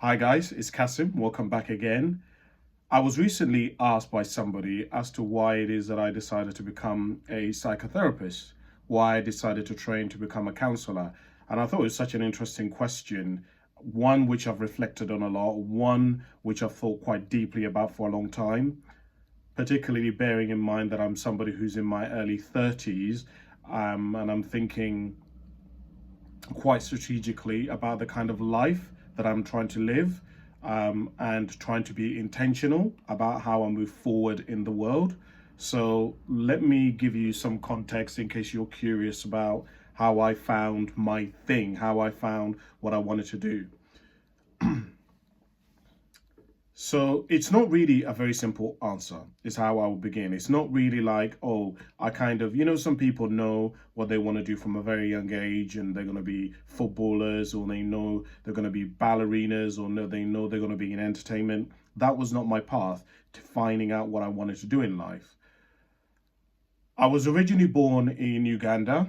Hi guys, it's Kasim. Welcome back again. I was recently asked by somebody as to why it is that I decided to become a psychotherapist, why I decided to train to become a counselor. And I thought it was such an interesting question, one which I've reflected on a lot, one which I've thought quite deeply about for a long time, particularly bearing in mind that I'm somebody who's in my early 30s, and I'm thinking quite strategically about the kind of life that I'm trying to live, and trying to be intentional about how I move forward in the world. So let me give you some context in case you're curious about how I found my thing, how I found what I wanted to do. So it's not really a very simple answer, is how I would begin. It's not really like, oh, I kind of, some people know what they want to do from a very young age and they're going to be footballers, or they know they're going to be ballerinas, or no, they know they're going to be in entertainment. That was not my path to finding out what I wanted to do in life. I was originally born in Uganda.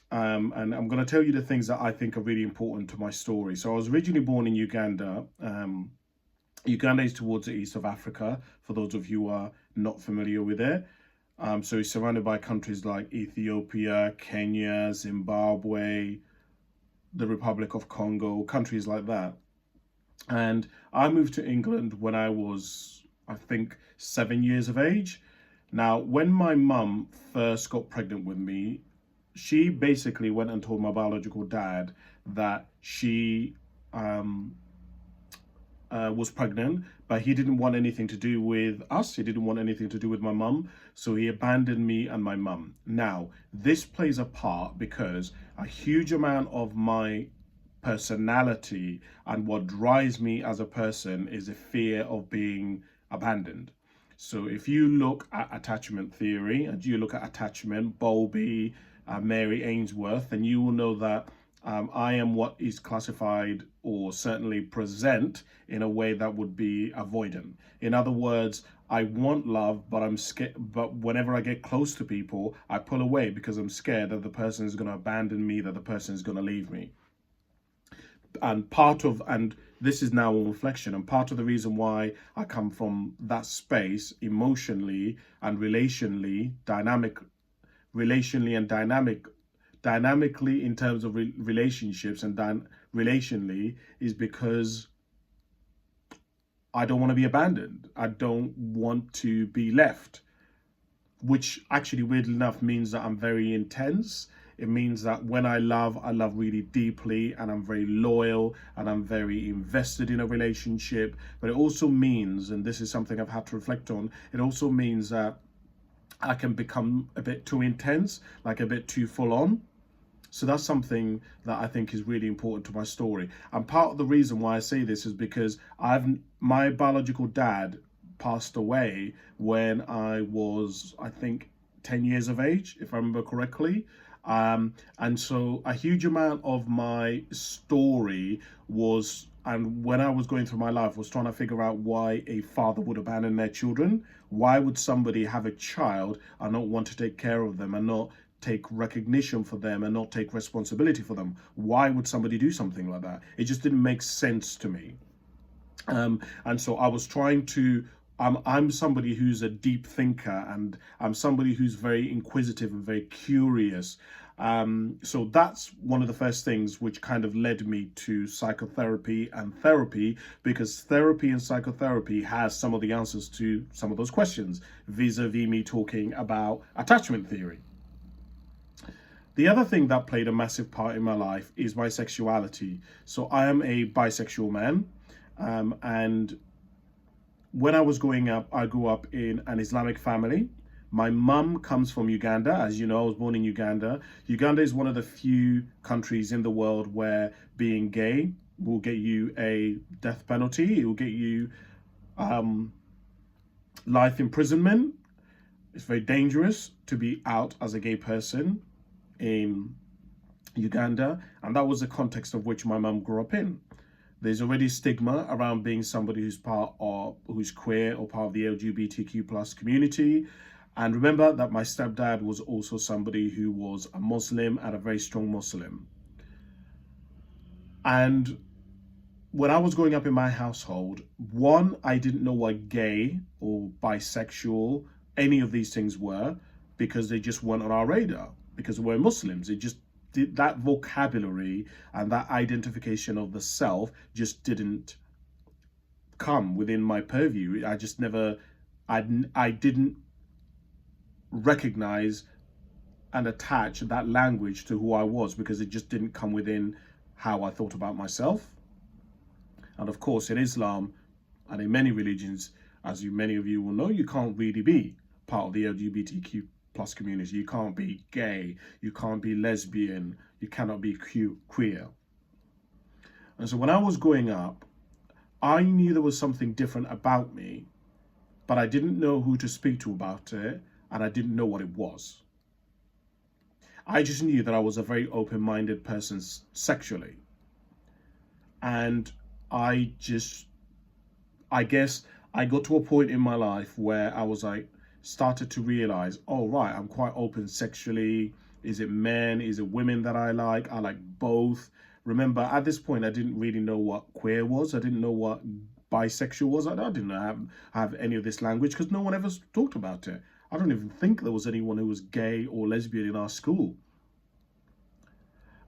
And I'm going to tell you the things that I think are really important to my story. So I was originally born in Uganda. Uganda is towards the east of Africa, for those of you who are not familiar with it. So it's surrounded by countries like Ethiopia, Kenya, Zimbabwe, the Republic of Congo, countries like that. And I moved to England when I was, I think, 7 years of age. Now, when my mum first got pregnant with me, she basically went and told my biological dad that she was pregnant, but he didn't want anything to do with us. He didn't want anything to do with my mum. So he abandoned me and my mum. Now, this plays a part because a huge amount of my personality and what drives me as a person is a fear of being abandoned. So if you look at attachment theory and you look at attachment, Bowlby, Mary Ainsworth, then you will know that I am what is classified or certainly present in a way that would be avoidant. In other words, I want love, but I'm scared. But whenever I get close to people, I pull away because I'm scared that the person is going to abandon me, that the person is going to leave me. And this is now on reflection, and part of the reason why I come from that space emotionally and dynamically in terms of relationships and relationally, is because I don't want to be abandoned. I don't want to be left, which actually, weirdly enough, means that I'm very intense. It means that when I love really deeply, and I'm very loyal, and I'm very invested in a relationship. But it also means, and this is something I've had to reflect on, it also means that I can become a bit too intense, like a bit too full on. So that's something that I think is really important to my story. And part of the reason why I say this is because my biological dad passed away when I was, I think, 10 years of age, if I remember correctly. And so a huge amount of my story was, and when I was going through my life, was trying to figure out why a father would abandon their children. Why would somebody have a child and not want to take care of them and not take recognition for them and not take responsibility for them? Why would somebody do something like that? It just didn't make sense to me. And so I was trying to, I'm somebody who's a deep thinker, and I'm somebody who's very inquisitive and very curious. So that's one of the first things which kind of led me to psychotherapy and therapy, because therapy and psychotherapy has some of the answers to some of those questions, vis-a-vis me talking about attachment theory. The other thing that played a massive part in my life is my sexuality. So I am a bisexual man, and when I was growing up, I grew up in an Islamic family. My mum comes from Uganda. As you know, I was born in Uganda. Uganda is one of the few countries in the world where being gay will get you a death penalty. It will get you life imprisonment. It's very dangerous to be out as a gay person in Uganda, and that was the context of which my mum grew up in. There's already stigma around being somebody who's queer or part of the LGBTQ plus community. And remember that my stepdad was also somebody who was a Muslim, and a very strong Muslim. And when I was growing up in my household, one, I didn't know what gay or bisexual, any of these things were, because they just weren't on our radar, because we're Muslims. It just did, that vocabulary and that identification of the self just didn't come within my purview. I just never, I didn't recognize and attach that language to who I was, because it just didn't come within how I thought about myself. And of course, in Islam and in many religions, as many of you will know, you can't really be part of the LGBTQ plus community. You can't be gay, you can't be lesbian, you cannot be queer. And so when I was growing up, I knew there was something different about me, but I didn't know who to speak to about it, and I didn't know what it was. I just knew that I was a very open-minded person sexually. And I guess I got to a point in my life where I was like, started to realize, oh, right, I'm quite open sexually. Is it men? Is it women that I like? I like both. Remember, at this point, I didn't really know what queer was. I didn't know what bisexual was. I didn't have any of this language because no one ever talked about it. I don't even think there was anyone who was gay or lesbian in our school.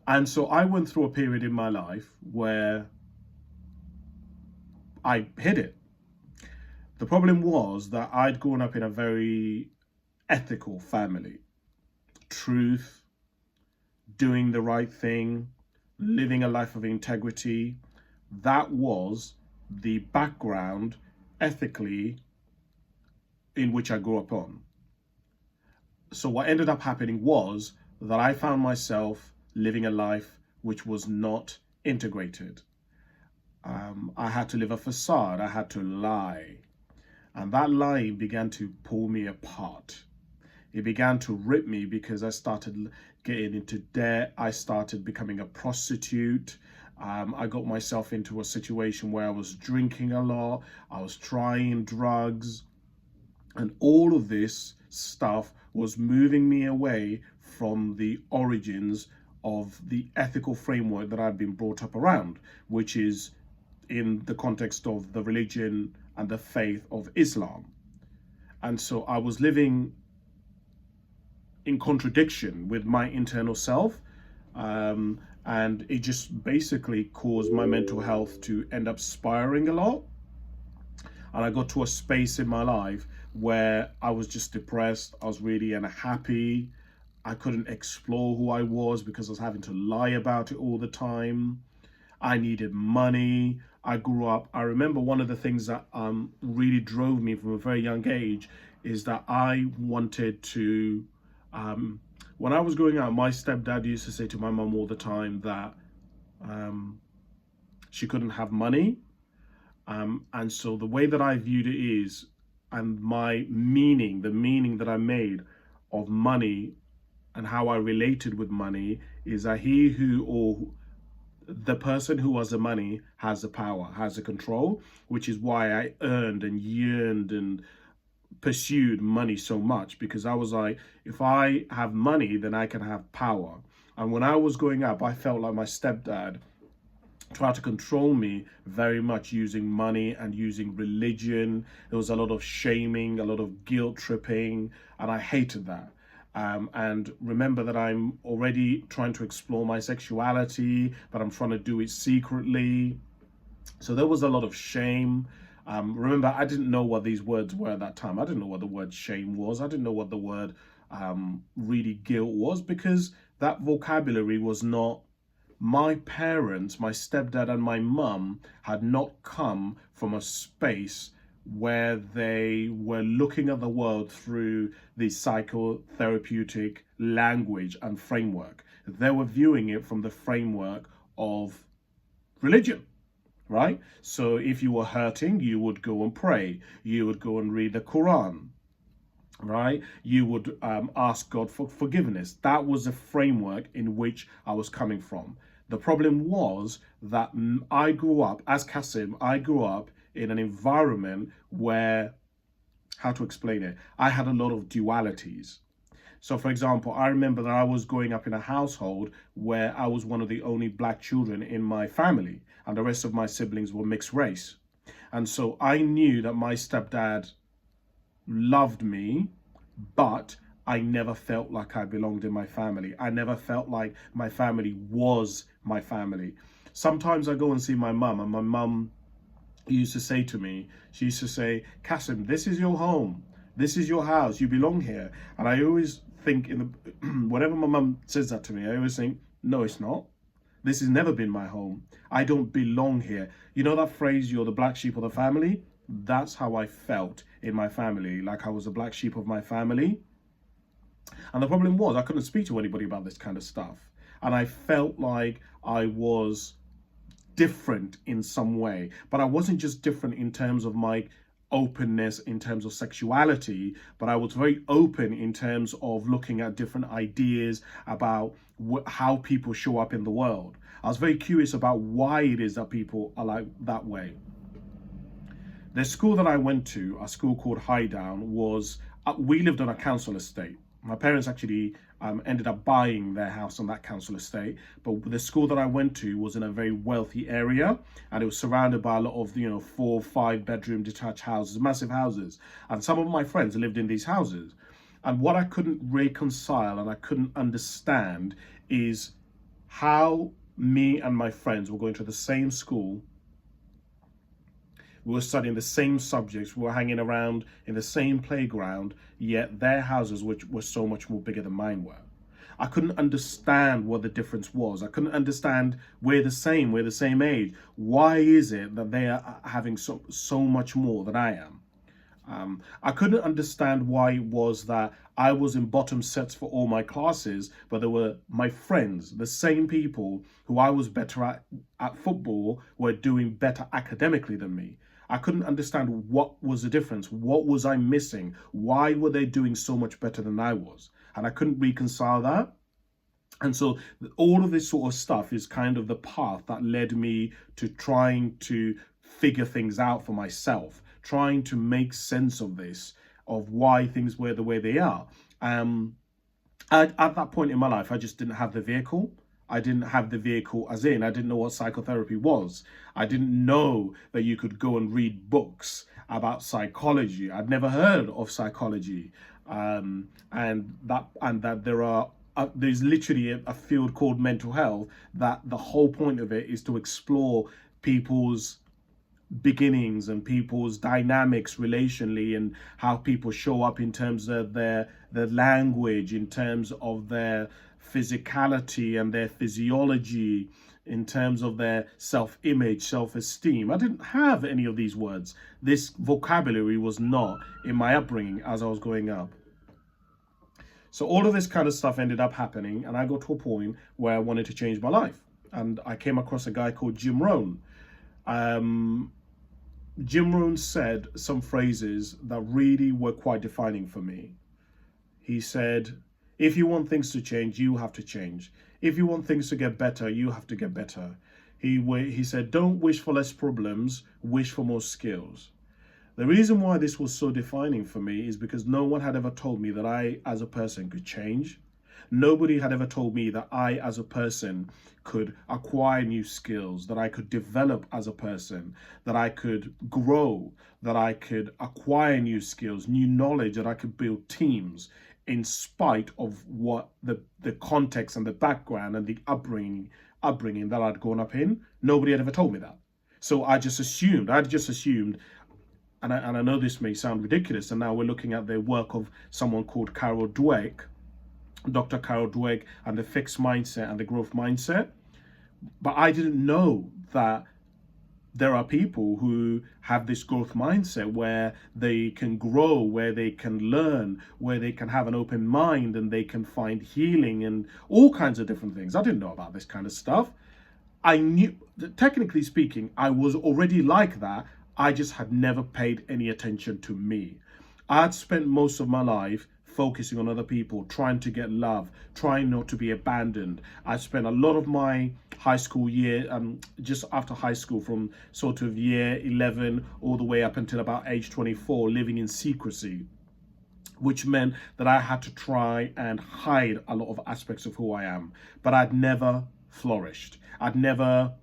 And so I went through a period in my life where I hid it. The problem was that I'd grown up in a very ethical family. Truth, doing the right thing, living a life of integrity. That was the background ethically in which I grew up on. So what ended up happening was that I found myself living a life which was not integrated. I had to live a facade. I had to lie. And that lying began to pull me apart. It began to rip me because I started getting into debt. I started becoming a prostitute. I got myself into a situation where I was drinking a lot. I was trying drugs. And all of this stuff was moving me away from the origins of the ethical framework that I'd been brought up around, which is in the context of the religion and the faith of Islam. And so I was living in contradiction with my internal self, and it just basically caused my mental health to end up spiraling a lot. And I got to a space in my life where I was just depressed. I was really unhappy. I couldn't explore who I was because I was having to lie about it all the time. I needed money. I grew up, I remember one of the things that really drove me from a very young age is that I wanted to, when I was growing up, my stepdad used to say to my mum all the time that she couldn't have money. And so the way that I viewed it is, and my meaning, the meaning that I made of money and how I related with money is that the person who has the money has the power, has the control, which is why I earned and yearned and pursued money so much, because I was like, if I have money, then I can have power. And when I was growing up, I felt like my stepdad tried to control me very much using money and using religion. There was a lot of shaming, a lot of guilt tripping, and I hated that. And remember that I'm already trying to explore my sexuality, but I'm trying to do it secretly. So there was a lot of shame. Remember, I didn't know what these words were at that time. I didn't know what the word shame was. I didn't know what the word really guilt was, because that vocabulary was not, my parents, my stepdad and my mum had not come from a space where they were looking at the world through the psychotherapeutic language and framework. They were viewing it from the framework of religion, right? So if you were hurting, you would go and pray. You would go and read the Quran, right? You would ask God for forgiveness. That was the framework in which I was coming from. The problem was that I grew up, as Kasim, I grew up in an environment where, how to explain it, I had a lot of dualities. So, for example, I remember that I was growing up in a household where I was one of the only black children in my family, and the rest of my siblings were mixed race. And so I knew that my stepdad loved me, but I never felt like I belonged in my family. I never felt like my family was my family. Sometimes I go and see my mum, and my mum used to say to me, she used to say, Kasim, this is your home. This is your house. You belong here. And I always think, in the whenever my mum says that to me, I always think, no, it's not. This has never been my home. I don't belong here. You know that phrase, you're the black sheep of the family? That's how I felt in my family, like I was the black sheep of my family. And the problem was I couldn't speak to anybody about this kind of stuff. And I felt like I was different in some way. But I wasn't just different in terms of my openness, in terms of sexuality, but I was very open in terms of looking at different ideas about how people show up in the world. I was very curious about why it is that people are like that way. The school that I went to, a school called Highdown, was, we lived on a council estate. My parents actually ended up buying their house on that council estate, but the school that I went to was in a very wealthy area, and it was surrounded by a lot of 4-5 bedroom detached houses, massive houses, and some of my friends lived in these houses. And what I couldn't reconcile and I couldn't understand is how me and my friends were going to the same school. We were studying the same subjects, we were hanging around in the same playground, yet their houses were so much more bigger than mine were. I couldn't understand what the difference was. I couldn't understand, we're the same age. Why is it that they are having so much more than I am? I couldn't understand why it was that I was in bottom sets for all my classes, but there were my friends, the same people who I was better at football, were doing better academically than me. I couldn't understand what was the difference. What was I missing? Why were they doing so much better than I was? And I couldn't reconcile that. And so all of this sort of stuff is kind of the path that led me to trying to figure things out for myself, trying to make sense of this, of why things were the way they are. At that point in my life, I just didn't have the vehicle. I didn't have the vehicle as in, I didn't know what psychotherapy was. I didn't know that you could go and read books about psychology. I'd never heard of psychology. And that there's literally a field called mental health, that the whole point of it is to explore people's beginnings and people's dynamics relationally, and how people show up in terms of their language, in terms of their physicality and their physiology, in terms of their self-image, self-esteem. I didn't have any of these words. This vocabulary was not in my upbringing as I was growing up. So all of this kind of stuff ended up happening, and I got to a point where I wanted to change my life. And I came across a guy called Jim Rohn. Jim Rohn said some phrases that really were quite defining for me. He said, if you want things to change, you have to change. If you want things to get better, you have to get better. He said, don't wish for less problems, wish for more skills. The reason why this was so defining for me is because no one had ever told me that I, as a person, could change. Nobody had ever told me that I, as a person, could acquire new skills, that I could develop as a person, that I could grow, that I could acquire new skills, new knowledge, that I could build teams in spite of what the context and the background and the upbringing that I'd grown up in. Nobody had ever told me that. So I'd just assumed, and I know this may sound ridiculous, and now we're looking at the work of someone called Carol Dweck, Dr. Carol Dweck, and the fixed mindset and the growth mindset. But I didn't know that there are people who have this growth mindset where they can grow, where they can learn, where they can have an open mind, and they can find healing and all kinds of different things. I didn't know about this kind of stuff. I knew, technically speaking, I was already like that. I just had never paid any attention to me. I had spent most of my life focusing on other people, trying to get love, trying not to be abandoned. I spent a lot of my high school year, just after high school, from sort of year 11 all the way up until about age 24, living in secrecy. which meant that I had to try and hide a lot of aspects of who I am. But I'd never flourished. I'd never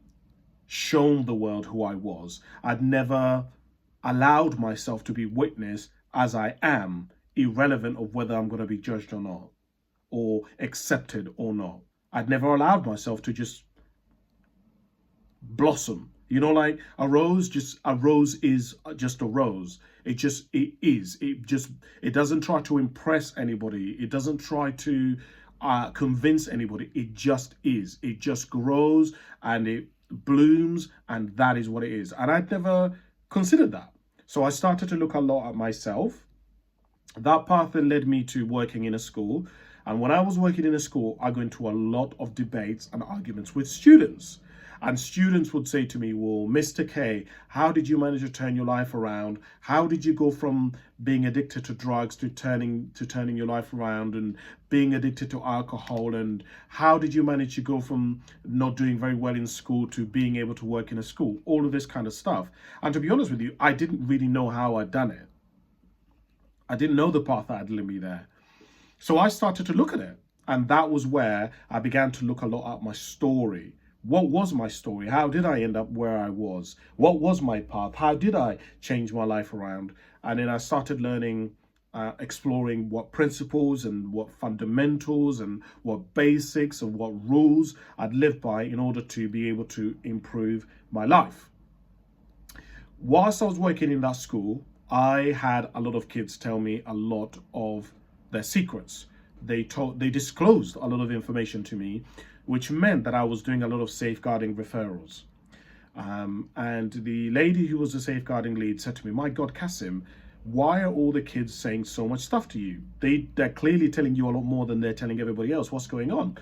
shown the world who I was. I'd never allowed myself to be witnessed as I am, irrelevant of whether I'm going to be judged or not, or accepted or not. I'd never allowed myself to just blossom. You know, like a rose is just a rose. It is. It doesn't try to impress anybody. It doesn't try to convince anybody. It just is. It just grows and it blooms, and that is what it is. And I'd never considered that. So I started to look a lot at myself. That path then led me to working in a school. And when I was working in a school, I got into a lot of debates and arguments with students. And students would say to me, well, Mr. K, how did you manage to turn your life around? How did you go from being addicted to drugs to turning your life around, and being addicted to alcohol? And how did you manage to go from not doing very well in school to being able to work in a school? All of this kind of stuff. And to be honest with you, I didn't really know how I'd done it. I didn't know the path that had led me there. So I started to look at it. And that was where I began to look a lot at my story. What was my story? How did I end up where I was? What was my path? How did I change my life around? And then I started learning, exploring what principles and what fundamentals and what basics and what rules I'd live by in order to be able to improve my life. Whilst I was working in that school, I had a lot of kids tell me a lot of their secrets. They disclosed a lot of information to me, which meant that I was doing a lot of safeguarding referrals. And the lady who was the safeguarding lead said to me, my God, Kasim, why are all the kids saying so much stuff to you? They're clearly telling you a lot more than they're telling everybody else. What's going on?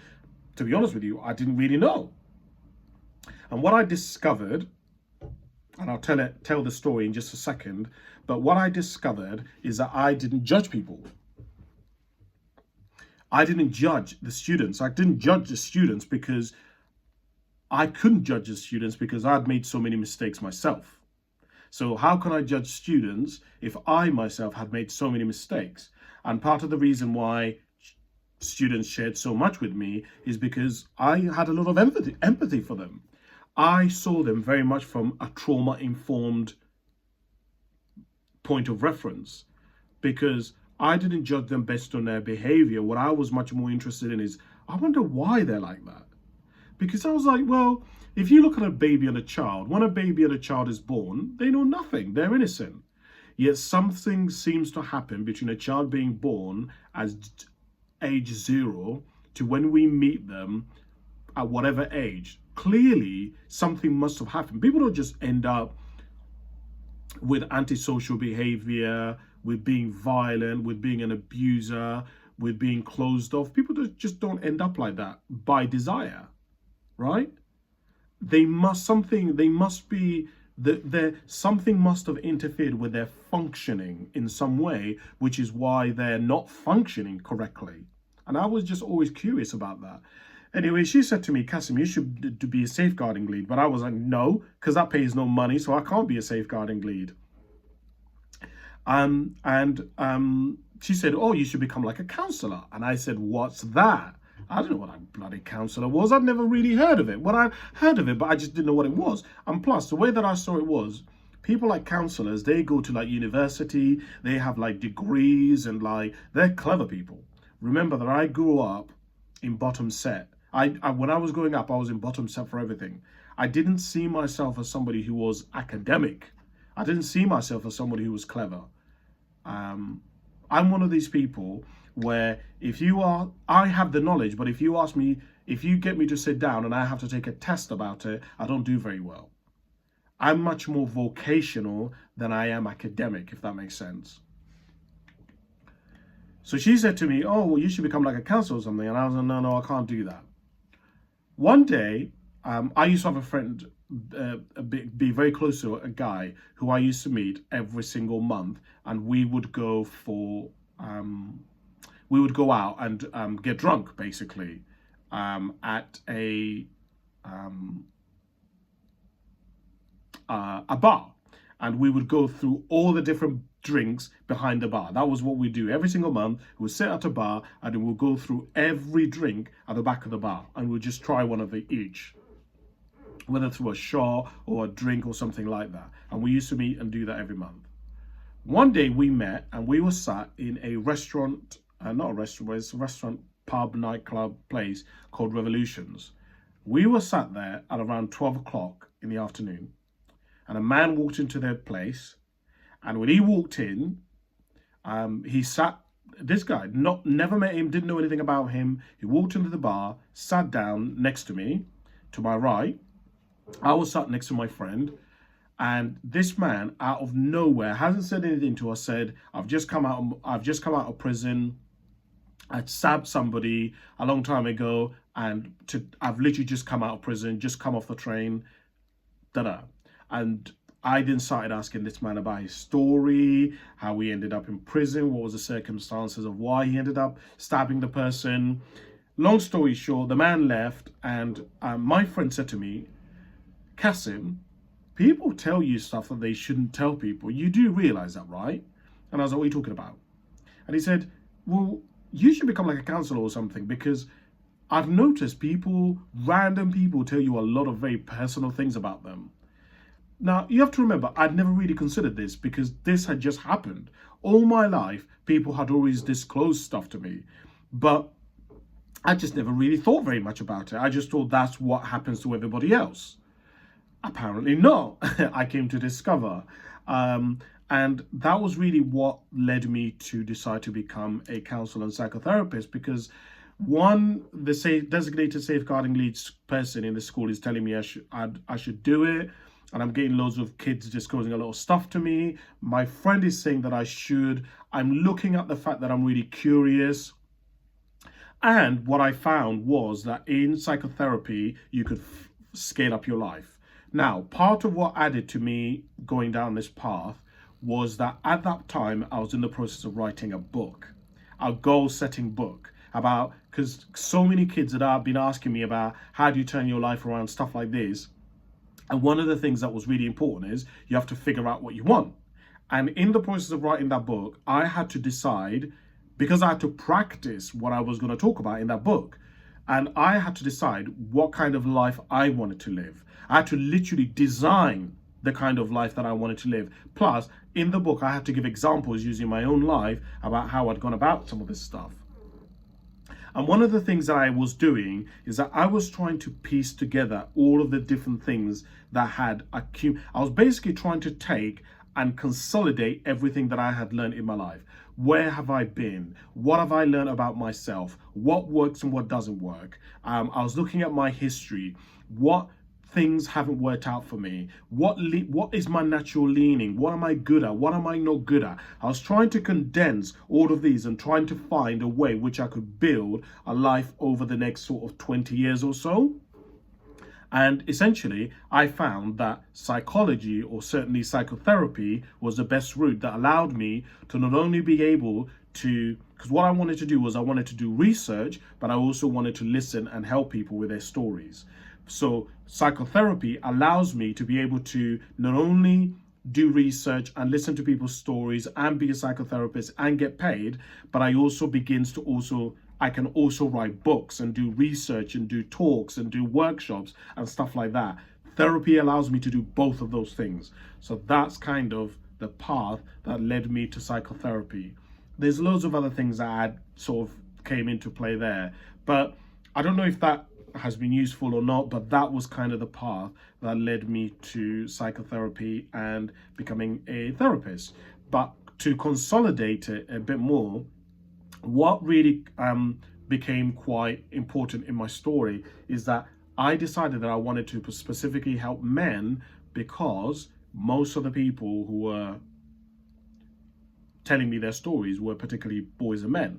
To be honest with you, I didn't really know. And what I discovered, and I'll tell the story in just a second, but what I discovered is that I didn't judge people. I didn't judge the students. I didn't judge the students because I couldn't judge the students because I'd made so many mistakes myself. So how can I judge students if I myself had made so many mistakes? And part of the reason why students shared so much with me is because I had a lot of empathy for them. I saw them very much from a trauma-informed point of reference, because I didn't judge them based on their behavior. What I was much more interested in is, I wonder why they're like that. Because I was like, well, if you look at a baby and a child, when a baby and a child is born, they know nothing. They're innocent. Yet something seems to happen between a child being born as age 0 to when we meet them at whatever age. Clearly, something must have happened. People don't just end up with antisocial behavior, with being violent, with being an abuser, with being closed off. People just don't end up like that by desire, right? Something must have interfered with their functioning in some way, which is why they're not functioning correctly. And I was just always curious about that. Anyway, she said to me, Kasim, you should be a safeguarding lead. But I was like, no, because that pays no money, so I can't be a safeguarding lead. She said, oh, you should become like a counsellor. And I said, what's that? I don't know what a bloody counsellor was. I'd never really heard of it. Well, I heard of it, but I just didn't know what it was. And plus, the way that I saw it was, people like counsellors, they go to like university, they have like degrees, and like, they're clever people. Remember that I grew up in bottom set. When I was growing up, I was in bottom set for everything. I didn't see myself as somebody who was academic. I didn't see myself as somebody who was clever. I'm one of these people where I have the knowledge, but if you ask me, if you get me to sit down and I have to take a test about it, I don't do very well. I'm much more vocational than I am academic, if that makes sense. So she said to me, oh, well, you should become like a counselor or something. And I was like, no, I can't do that. One day, I used to have a friend, be very close to a guy who I used to meet every single month, and we would go out and get drunk, basically, at a bar. and we would go through all the different drinks behind the bar. That was what we do every single month. We would sit at a bar and we'll go through every drink at the back of the bar, and we'll just try one of each, whether through a shot or a drink or something like that. And we used to meet and do that every month. One day we met and we were sat in a restaurant, not a restaurant, but it's a restaurant, pub, nightclub place called Revolutions. We were sat there at around 12 o'clock in the afternoon, and a man walked into their place. And when he walked in, he sat, this guy, never met him, didn't know anything about him. He walked into the bar, sat down next to me, to my right. I was sat next to my friend, and this man, out of nowhere, hasn't said anything to us, said, I've just come out of prison. I'd stabbed somebody a long time ago, and I've literally just come out of prison, just come off the train, And I then started asking this man about his story, how he ended up in prison, what was the circumstances of why he ended up stabbing the person. Long story short, the man left, and my friend said to me, Kasim, people tell you stuff that they shouldn't tell people. You do realize that, right? And I was like, what are you talking about? And he said, well, you should become like a counselor or something, because I've noticed random people tell you a lot of very personal things about them. Now, you have to remember, I'd never really considered this because this had just happened. All my life, people had always disclosed stuff to me, but I just never really thought very much about it. I just thought that's what happens to everybody else. Apparently not, I came to discover. And that was really what led me to decide to become a counselor and psychotherapist, because one, the designated safeguarding leads person in the school is telling me I should do it, and I'm getting loads of kids disclosing a lot of stuff to me. My friend is saying that I should. I'm looking at the fact that I'm really curious. And what I found was that in psychotherapy, you could scale up your life. Now, part of what added to me going down this path was that at that time, I was in the process of writing a book, a goal-setting book, because so many kids that have been asking me about how do you turn your life around, stuff like this. And one of the things that was really important is you have to figure out what you want. And in the process of writing that book, I had to decide, because I had to practice what I was going to talk about in that book. And I had to decide what kind of life I wanted to live. I had to literally design the kind of life that I wanted to live. Plus, in the book, I had to give examples using my own life about how I'd gone about some of this stuff. And one of the things that I was doing is that I was trying to piece together all of the different things that had accumulated. I was basically trying to take and consolidate everything that I had learned in my life. Where have I been? What have I learned about myself? What works and what doesn't work? I was looking at my history. What things haven't worked out for me? What is my natural leaning? What am I good at? What am I not good at? I was trying to condense all of these and trying to find a way which I could build a life over the next sort of 20 years or so. And essentially, I found that psychology, or certainly psychotherapy, was the best route that allowed me to not only be able to, because what I wanted to do was I wanted to do research, but I also wanted to listen and help people with their stories. So psychotherapy allows me to be able to not only do research and listen to people's stories and be a psychotherapist and get paid, but I can also write books and do research and do talks and do workshops and stuff like that. Therapy allows me to do both of those things. So that's kind of the path that led me to psychotherapy. There's loads of other things that I sort of came into play there, but I don't know if that has been useful or not, but that was kind of the path that led me to psychotherapy and becoming a therapist. But to consolidate it a bit more, what really became quite important in my story is that I decided that I wanted to specifically help men, because most of the people who were telling me their stories were particularly boys and men,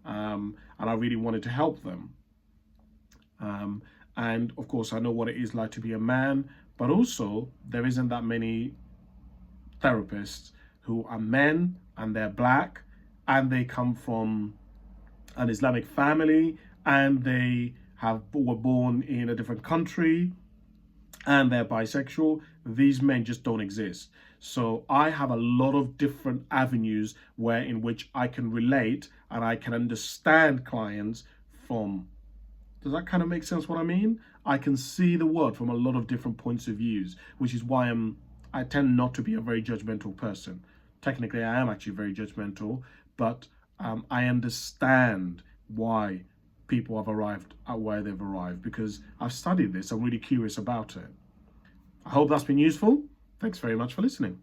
and I really wanted to help them. And of course, I know what it is like to be a man, but also there isn't that many therapists who are men and they're black and they come from an Islamic family and they were born in a different country and they're bisexual, these men just don't exist. So I have a lot of different avenues where in which I can relate and I can understand clients from. Does that kind of make sense what I mean? I can see the world from a lot of different points of views, which is why I tend not to be a very judgmental person. Technically, I am actually very judgmental, but I understand why people have arrived at where they've arrived because I've studied this. I'm really curious about it. I hope that's been useful. Thanks very much for listening.